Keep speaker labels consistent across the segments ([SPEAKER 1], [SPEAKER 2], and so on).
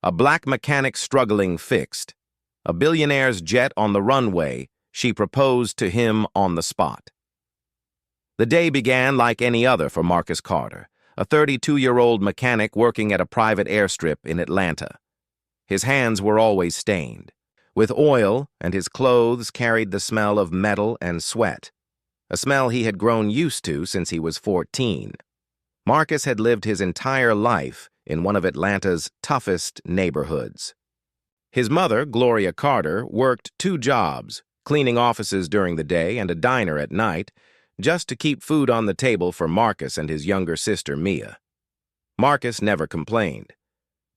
[SPEAKER 1] A black mechanic struggling fixed. A billionaire's jet on the runway. She proposed to him on the spot. The day began like any other for Marcus Carter, a 32-year-old mechanic working at a private airstrip in Atlanta. His hands were always stained with oil, and his clothes carried the smell of metal and sweat, a smell he had grown used to since he was 14. Marcus had lived his entire life in one of Atlanta's toughest neighborhoods. His mother, Gloria Carter, worked 2 jobs, cleaning offices during the day and a diner at night, just to keep food on the table for Marcus and his younger sister, Mia. Marcus never complained,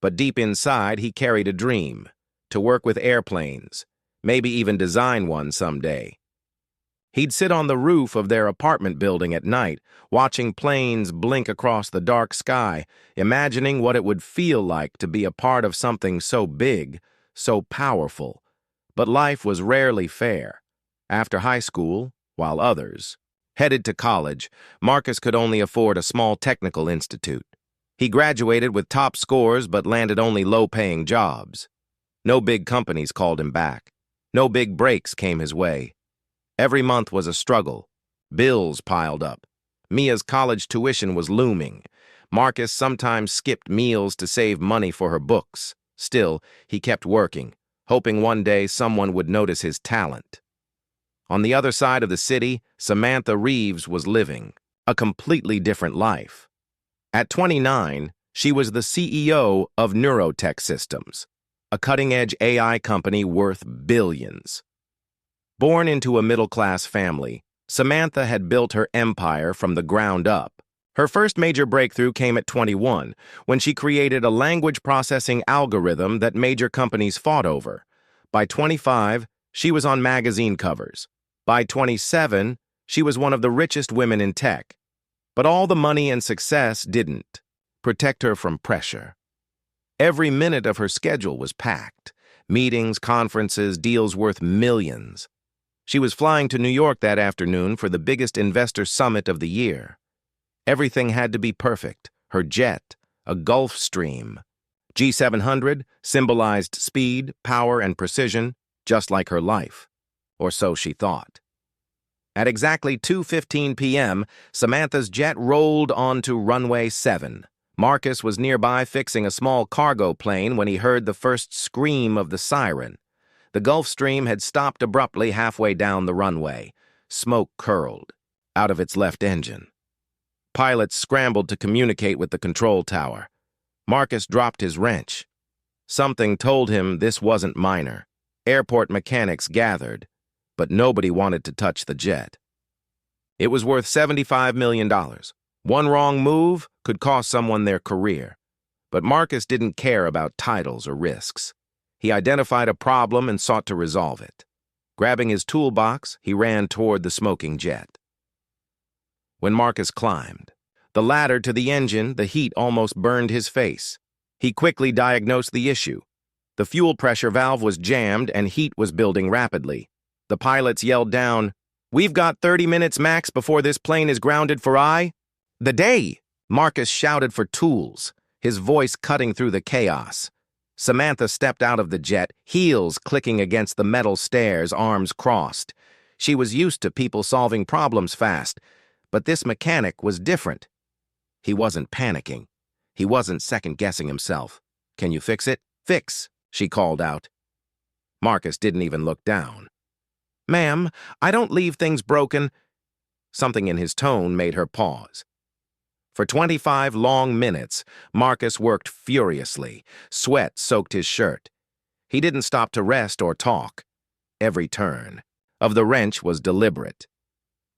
[SPEAKER 1] but deep inside he carried a dream, to work with airplanes, maybe even design one someday. He'd sit on the roof of their apartment building at night, watching planes blink across the dark sky, imagining what it would feel like to be a part of something so big, so powerful. But life was rarely fair. After high school, while others headed to college, Marcus could only afford a small technical institute. He graduated with top scores but landed only low-paying jobs. No big companies called him back. No big breaks came his way. Every month was a struggle. Bills piled up. Mia's college tuition was looming. Marcus sometimes skipped meals to save money for her books. Still, he kept working, hoping one day someone would notice his talent. On the other side of the city, Samantha Reeves was living a completely different life. At 29, she was the CEO of Neurotech Systems, a cutting-edge AI company worth billions. Born into a middle-class family, Samantha had built her empire from the ground up. Her first major breakthrough came at 21, when she created a language processing algorithm that major companies fought over. By 25, she was on magazine covers. By 27, she was one of the richest women in tech. But all the money and success didn't protect her from pressure. Every minute of her schedule was packed. Meetings, conferences, deals worth millions. She was flying to New York that afternoon for the biggest investor summit of the year. Everything had to be perfect. Her jet, a Gulfstream. G700 symbolized speed, power, and precision, just like her life. Or so she thought. At exactly 2:15 p.m., Samantha's jet rolled onto runway 7. Marcus was nearby fixing a small cargo plane when he heard the first scream of the siren. The Gulfstream had stopped abruptly halfway down the runway. Smoke curled out of its left engine. Pilots scrambled to communicate with the control tower. Marcus dropped his wrench. Something told him this wasn't minor. Airport mechanics gathered, but nobody wanted to touch the jet. It was worth $75 million. One wrong move could cost someone their career. But Marcus didn't care about titles or risks. He identified a problem and sought to resolve it. Grabbing his toolbox, he ran toward the smoking jet. When Marcus climbed the ladder to the engine, the heat almost burned his face. He quickly diagnosed the issue. The fuel pressure valve was jammed and heat was building rapidly. The pilots yelled down, "We've got 30 minutes max before this plane is grounded for the day." Marcus shouted for tools, his voice cutting through the chaos. Samantha stepped out of the jet, heels clicking against the metal stairs, arms crossed. She was used to people solving problems fast, but this mechanic was different. He wasn't panicking. He wasn't second-guessing himself. "Can you fix it?" "Fix," she called out. Marcus didn't even look down. "Ma'am, I don't leave things broken." Something in his tone made her pause. For 25 long minutes, Marcus worked furiously. Sweat soaked his shirt. He didn't stop to rest or talk. Every turn of the wrench was deliberate.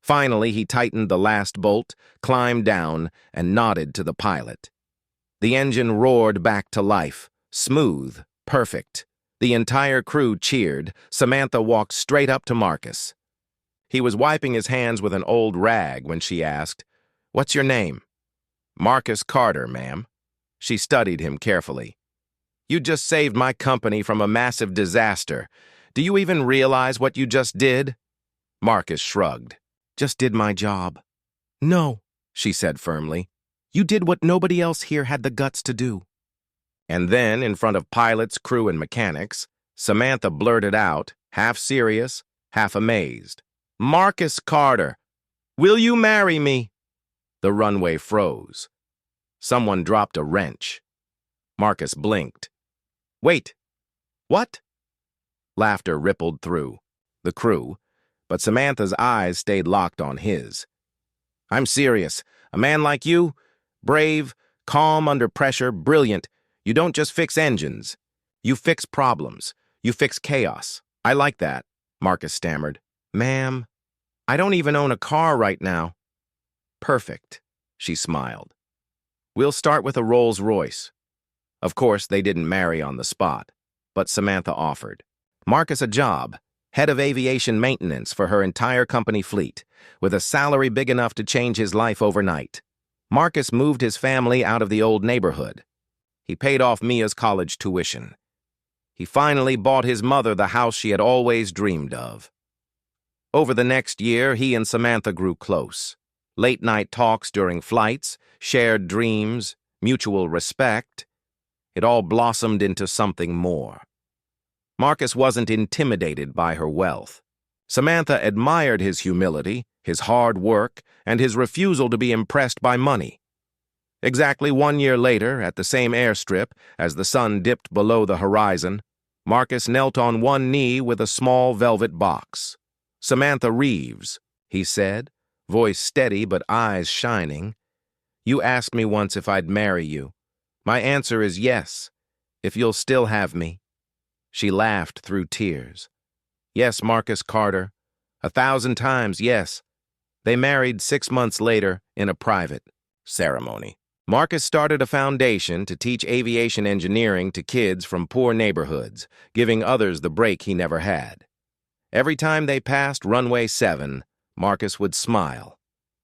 [SPEAKER 1] Finally, he tightened the last bolt, climbed down, and nodded to the pilot. The engine roared back to life, smooth, perfect. The entire crew cheered. Samantha walked straight up to Marcus. He was wiping his hands with an old rag when she asked, "What's your name?" "Marcus Carter, ma'am." She studied him carefully. "You just saved my company from a massive disaster. Do you even realize what you just did?" Marcus shrugged. "Just did my job." "No," she said firmly. "You did what nobody else here had the guts to do." And then, in front of pilots, crew, and mechanics, Samantha blurted out, half serious, half amazed, "Marcus Carter, will you marry me?" The runway froze. Someone dropped a wrench. Marcus blinked. "Wait, what?" Laughter rippled through the crew, but Samantha's eyes stayed locked on his. "I'm serious. A man like you, brave, calm under pressure, brilliant. You don't just fix engines. You fix problems. You fix chaos. I like that," Marcus stammered. "Ma'am, I don't even own a car right now." "Perfect," she smiled. "We'll start with a Rolls-Royce." Of course, they didn't marry on the spot, but Samantha offered Marcus a job, head of aviation maintenance for her entire company fleet, with a salary big enough to change his life overnight. Marcus moved his family out of the old neighborhood. He paid off Mia's college tuition. He finally bought his mother the house she had always dreamed of. Over the next year, he and Samantha grew close. Late-night talks during flights, shared dreams, mutual respect. It all blossomed into something more. Marcus wasn't intimidated by her wealth. Samantha admired his humility, his hard work, and his refusal to be impressed by money. Exactly 1 year later, at the same airstrip, as the sun dipped below the horizon, Marcus knelt on one knee with a small velvet box. "Samantha Reeves," he said, voice steady but eyes shining. "You asked me once if I'd marry you. My answer is yes, if you'll still have me." She laughed through tears. "Yes, Marcus Carter. 1,000 times yes." They married 6 months later in a private ceremony. Marcus started a foundation to teach aviation engineering to kids from poor neighborhoods, giving others the break he never had. Every time they passed Runway 7, Marcus would smile.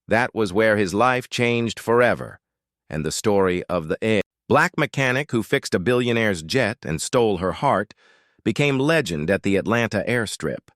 [SPEAKER 1] That was where his life changed forever, and the story of the black mechanic who fixed a billionaire's jet and stole her heart became legend at the Atlanta airstrip.